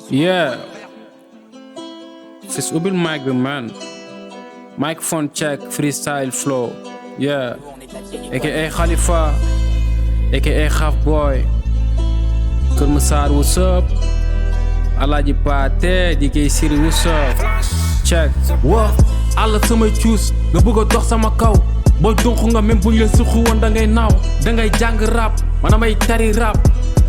Yeah. Fis ubbil mic bi man. Microphone check, freestyle flow. Yeah. aka Khalifa. aka KhafBoy. Kër Massar, what's up? Alaaji Paate di kay Siri, what's up? Check. Wa àll samay cuus nga bëgg a dox sama kaw booy dunq nga même buñ leen suxu woon da ngay naaw da ngay jàng rap man damay tari rap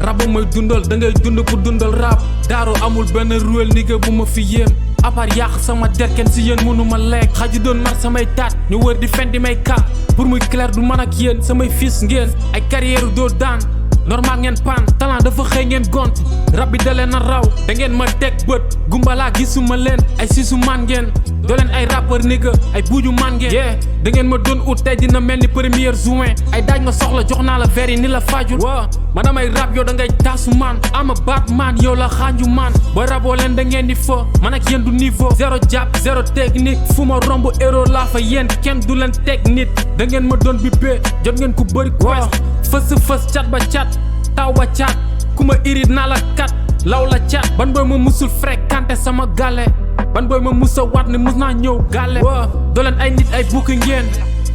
rap may dundal da ngay dund pour dundal rap daaru amul benn ruel nigga bu ma fi yéem à part yàq sama derken si yéen mënu ma lekk xaji doon mar samay taat ñu wër di fen di may ka pour muy clair du man ak yéen samay fils ngeen ay carrière doo daan normal ngeen pan talent dafa xëy ngeen gont rab bi da leen a raw da ngeen ma teg bët gumbalaa gisuma leen ay sisu man ngeen doo leen ay rappeur nigga ay buuju man ngeen yeah da ngeen ma doon ut tey dina mel ni premier juin ay daaj nga soxla jox naa la verre yi ni la fajul waa man damay rap yow da ngay taasu man ama Batman yow la xaanju man ba raboo leen da ngeen di fo man ak yéen du niveau zéro jàpp zéro technique fu ma romb héros laa fa yéen kenn du leen teg nit da ngeen ma doon bippé jot ngeen ku bëri quest fës cat ba cat taw ba cat ku ma irit naa la kat law la cat ban booy ma musul fréquenté sama gale ban booy ma musa waat ne mus naa ñëw gale waa doo leen ay nit ay bukki ngeen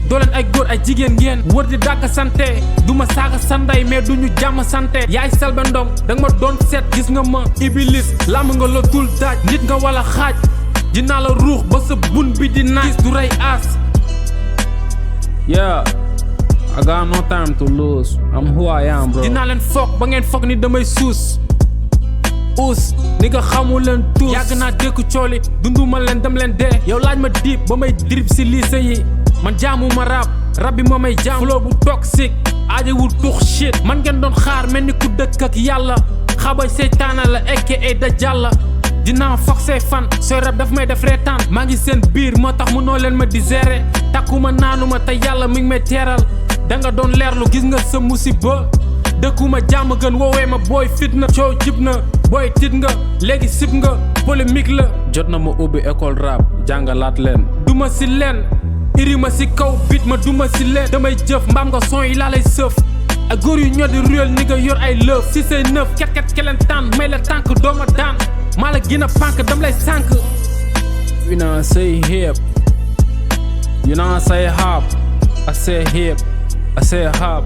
doo leen ay góor ay jigéen ngeen wër di dàgg sante du ma saaga sanday mais du ñu jàmm sante yaay Selbé Ndom danga ma doon seet gis nga ma ibilis lamb nga la dul daaj nit nga wala xaaj dinaa la ruux ba sa bun bi di naaj du rey aas Yeah. I got no time to lose. I'm who I am, bro. dinaa leen foog ba ngeen foog ni damay suus ni nga xamul leen tuus yàgg naa dëkku cooli dunduma leen dem leen dee yow laaj ma diib ba may drip si lycée yi man jaamu ma rap bi ma may jaam flow bu toxique aajewul tux shit man ngeen doon xaar mel ni ku dëkk ak yàlla xabay seytaana la aka da jàlla dinaa foog say fan sooy rap daf may def reetaan maa ngi seen biir moo tax mënoo leen ma di gérer takkuma naanuma te yàlla mi ngi may teeral danga doon leerlu gis nga sa musiba dëkkuma jàmm gën woowee ma booy fitna coow jib na booy tit nga léegi sib nga polémique la jot na ma ubbi école rap jàngalaat leen. duma si leen iri ma si kaw bit ma duma si leen damay jëf mbaam nga son yi laa lay sëf ay góor yu ñoo di ruel ni nga yor ay lëf si say neuf ket keleen tànn may la tànk dooma daan maa la gën a pànk dam lay sànk You know I say hip. You know I say hop. I say hip. I say hop.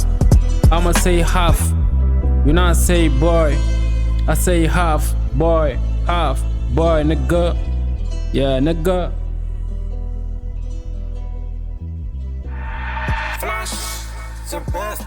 I'ma say half. You know I say boy. I say half. Boy. Half. Boy, nigga. Yeah, nigga. Flash, the best.